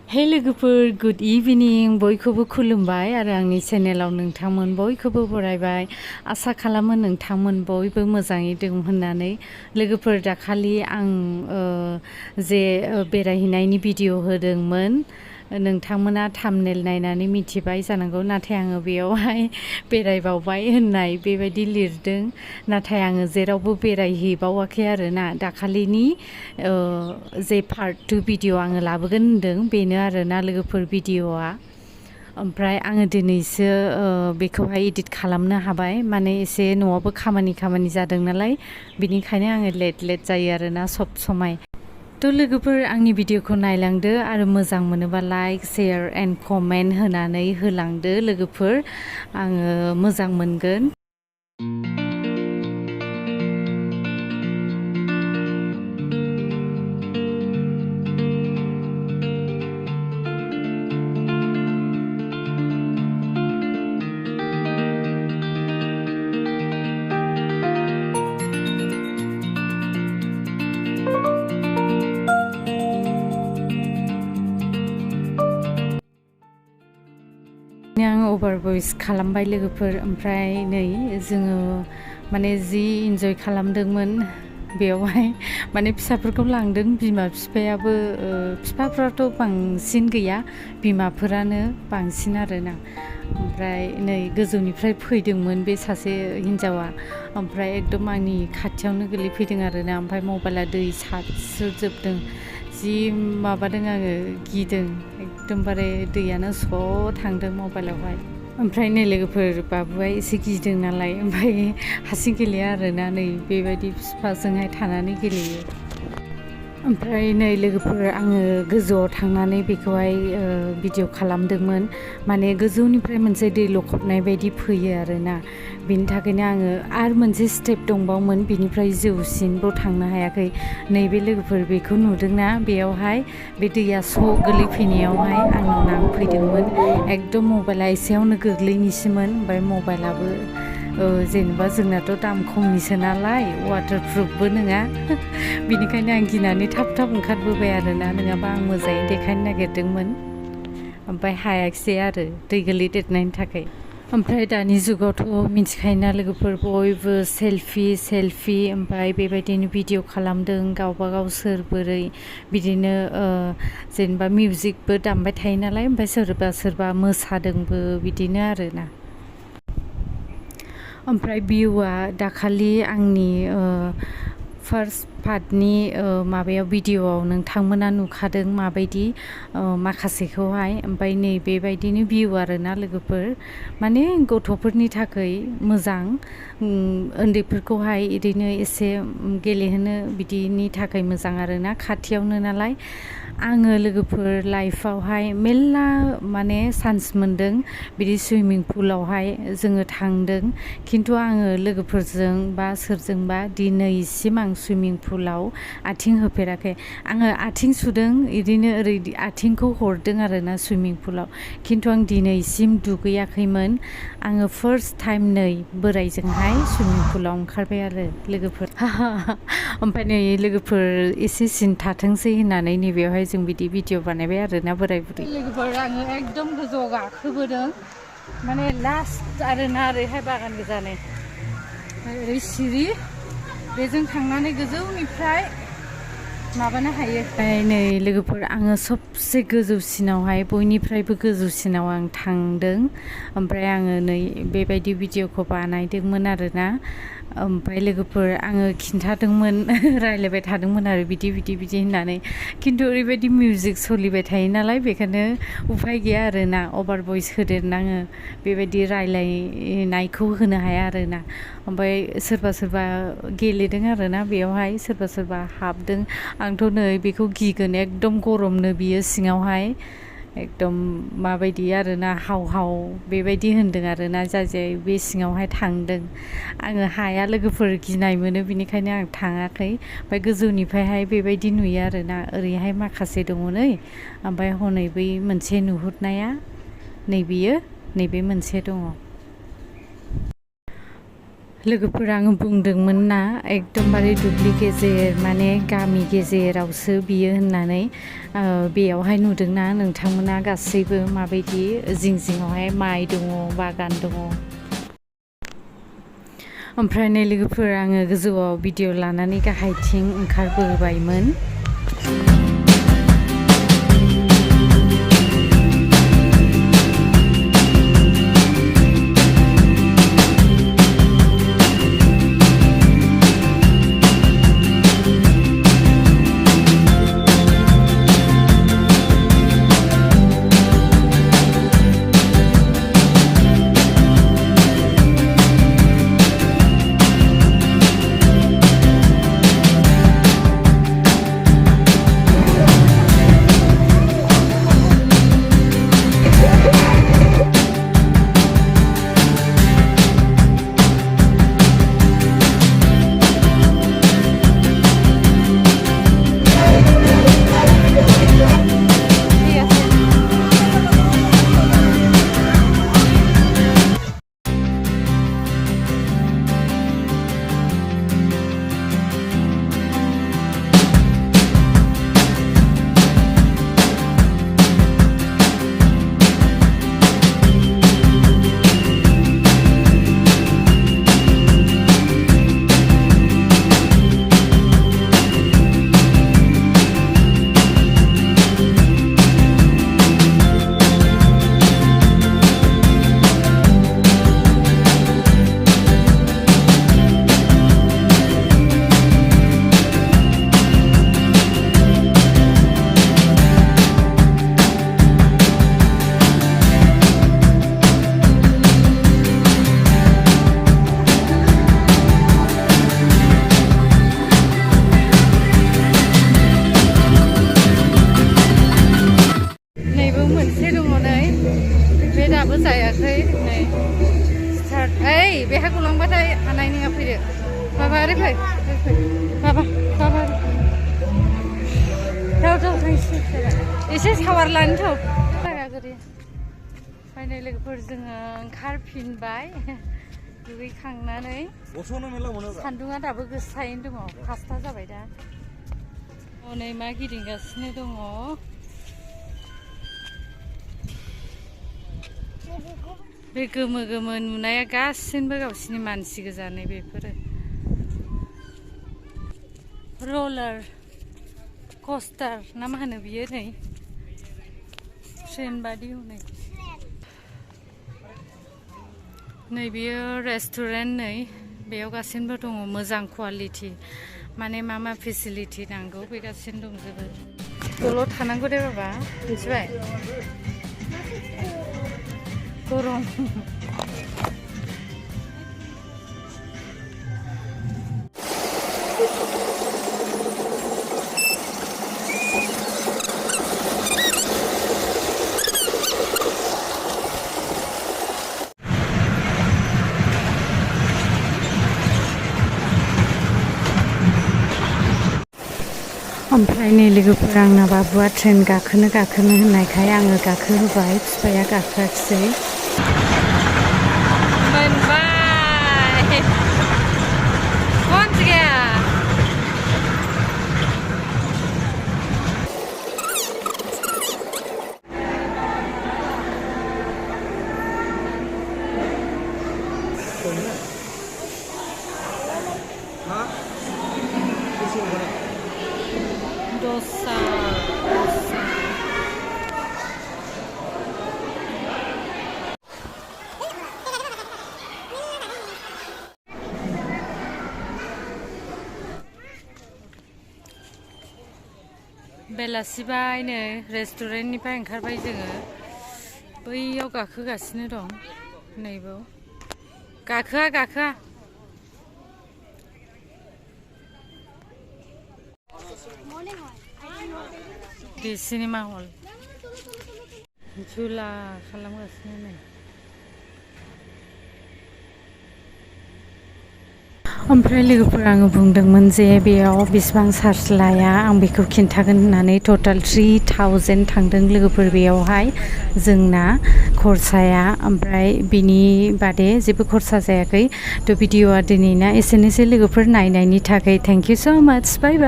हे लोगोफोर गुड इभिनिं बयखौबो खुलुमबाय आरो आंनि चेनेलाव नोंथांमोन बयखौबो बरायबाय आसा खालामो नोंथांमोन बयबो मोजाङै दं होननानै लोगोफोर दाखालि आं जे बेरायहैनायनि भिडिअ होदोंमोन नोंथांमोना थाम्बनेल नायनानै मिथिबाय जानांगौ नाथाय आङो बेयावहाय बेरायबावबाय होननाय बेबायदि लिरदों नाथाय आङो जेरावबो बेरायहैबावाखै आरो ना दाखालिनि जे पार्ट 2 भिडिअ आङो लाबोगोन होनदों बेनो आरो ना लोगोफोर भिडिअआ ओमफ्राय आङो दिनैसो बेखौहाय एडिट खालामनो हाबाय माने एसे न'आवबो खामानि जादों नालाय बिनिखायनो आङो लेट जायो आरो ना सब समाय थ' लोगोफोर आंनि भिडिअखौ नायलांदो आरो मोजां मोनोबा लाइक शेयार एन्ड कमेन्ट होनानै होलांदो लोगोफोर आङो मोजां मोनगोन आं ओभार भइस खालामबाय लोगोफोर ओमफ्राय नै जोङो माने जि इन्जय खालामदोंमोन बेयावहाय माने फिसाफोरखौ लांदों बिमा बिफायाबो फिफाफ्राथ' बांसिन गैया बिमाफोरानो बांसिन आरोना ओमफ्राय नै गोजौनिफ्राय फैदोंमोन बे सासे हिन्जावा ओमफ्राय एकदम आंनि खाथियावनो गोलैफैदों आरोना ओमफ्राय मबाइला दै सारस्रोजोबदों जि माबादों आङो गिदों एकदमबारे दैयानो स' थांदों मबाइलावहाय ओमफ्राय नै लोगोफोर बाबुआ एसे गिदों नालाय ओमफ्राय हारसिं गेलेया आरोना नै बेबायदि बिफाजोंहाय थानानै गेलेयो ओमफ्राय नै लोगोफोर आङो गोजौआव थांनानै बेखौहाय भिडिअ खालामदोंमोन माने गोजौनिफ्राय मोनसे दै लखबनाय बायदि फैयो आरोना बिनि थाखायनो आङो आरो मोनसे स्टेप दंबावोमोन बिनिफ्राय जौसिनबो थांनो हायाखै नैबे लोगोफोर बेखौ नुदोंना बेयावहाय बे दैया स' गोलैफैनायावहाय आंनाव नांफैदोंमोन एकदम मबाइला एसेयावनो गोग्लैनिसैमोन ओमफ्राय मबाइलाबो जेनेबा जोंनाथ' दाम खमनिसो नालाय वाटारप्रुफबो नङा बिनिखायनो आं गिनानै थाब ओंखारबोबाय आरोना नङाबा आं मोजाङै देखायनो नागिरदोंमोन ओमफ्राय हायाखिसै आरो दै गोलैदेरनायनि थाखाय ओमफ्राय दानि जुगावथ' मिथिखायोना लोगोफोर बयबो सेल्फि ओमफ्राय बेबायदिनो भिडिअ खालामदों गावबा गाव सोर बोरै बिदिनो जेनेबा मिउजिकबो दामबाय थायो नालाय ओमफ्राय सोरबा मोसादोंबो बिदिनो आरोना ओमफ्राय भिउआ दाखालि आंनि फार्स्ट पार्टनि माबायाव भिडिअआव नोंथांमोना नुखादों माबायदि माखासेखौहाय ओमफ्राय नै बेबायदिनो भिउ आरोना लोगोफोर माने गथ'फोरनि थाखाय मोजां उन्दैफोरखौहाय इदिनो एसे गेलेहोनो बिदिनि थाखाय मोजां आरोना खाथियावनो नालाय आङो लोगोफोर लाइफआवहाय मेल्ला माने चान्स मोनदों बिदि सुइमिं पुलावहाय जोङो थांदों खिन्थु आङो लोगोफोरजों बा सोरजोंबा दिनैसिम आं सुइमिं पुलाव आथिं होफेराखै आङो आथिं सुदों इदिनो ओरै आथिंखौ हरदों आरोना सुइमिं पुलाव खिन्थु आं दिनैसिम दुगैयाखैमोन आङो फार्स्ट टाइम नै बोराइजोंहाय सुइमिं पुलाव ओंखारबाय आरो लोगोफोर ओमफ्राय नै लोगोफोर एसे सिन थाथोंसै होननानै नैबेयावहाय जों बिदि भिडिअ बानायबाय आरोना बोराय बुरै लोगोफोर आङो एकदम गोजौआव गाखोबोदों माने लास्ट आरोना ओरैहाय बागान गोजानै ओरै सिरि बेजों थांनानै गोजौनिफ्राय माबानो हायो नै लोगोफोर आङो सबसे गोजौसिनावहाय बयनिफ्रायबो गोजौसिनाव आं थांदों ओमफ्राय आङो नै बेबायदि भिडिअखौ बानायदोंमोन आरोना ओमफ्राय लोगोफोर आङो खिन्थादोंमोन रायलायबाय थादोंमोन आरो बिदि होननानै खिन्थु ओरैबायदि मिउजिक सोलिबाय थायो नालाय बेखायनो उफाय गैया आरोना अभार भइस होदेरनाङो बेबायदि रायलायनायखौ होनो हाया आरोना ओमफ्राय सोरबा गेलेदों आरोना बेयावहाय सोरबा हाबदों आंथ' नै बेखौ गिगोन एकदम गरमनो बियो सिङावहाय एकदम माबायदि आरोना हाव बेबायदि होनदों आरोना जाय बे सिङावहाय थांदों आङो हाया लोगोफोर गिनाय मोनो बिनिखायनो आं थाङाखै ओमफ्राय गोजौनिफ्रायहाय बेबायदि नुयो आरोना ओरैहाय माखासे दङ नै ओमफ्राय हनै बै मोनसे नुहुरनाया नैबे मोनसे दङ लोगोफोरा आङो बुंदोंमोन ना एकदमबारे दुब्लि गेजेर माने गामि गेजेरावसो बियो होननानै बेयावहाय नुदोंना नोंथांमोना गासैबो माबायदि जिं जिङावहाय माइ दङ बागान दङ ओमफ्राय नै लोगोफोर आङो गोजौआव भिडिअ लानानै गाहायथिं ओंखारबोबायमोन एसे सावार लानो थौ फाइनाल लोगोफोर जोङो ओंखारफिनबाय दुगैखांनानै सान्दुङा दाबो गोसायैनो दङ 5टा जाबाय दा हनै मा गिदिंगासिनो दङ बे गोमो गोमो नुनाया गासिनबो गावसिनि मानसि गोजा नै बेफोरो रलार कस्टार ना मा होनो बियो नै ट्रेन बादि हनै नै बियो रेस्टुरेन्ट नै बेयाव गासिनबो दङ मोजां क्वालिटि माने मा मा फेसिलिटि नांगौ बे गासिनो दंजोबो दलद थानांगौ दे बाबा मिथिबाय गरम ओमफ्राय नै लोगोफोर आंना बाबुआ ट्रेन गाखोनो होननायखाय आङो गाखोहोबाय बिफाया गाखोआखिसै मोनबाय कौन dosa बेलासिबाय नै रेस्टुरेन्टनिफ्राय ओंखारबाय जोङो बैयाव गाखोगासिनो दं नैबाव गाखोआ बे सिनेमा हल झुला खालामगासिनो नै ओमफ्राय लोगोफोर आङो बुंदोंमोन जे बेयाव बेसेबां चार्ज लाया आं बेखौ खिन्थागोन होननानै टटेल 3000 थांदों लोगोफोर बेयावहाय जोंना खरसाया ओमफ्राय बिनि बादे जेबो खरसा जायाखै थ' भिडिअ'आ दिनैना एसेनोसै लोगोफोर नायनायनि थाखाय थेंक इउ स' माच बाय बाय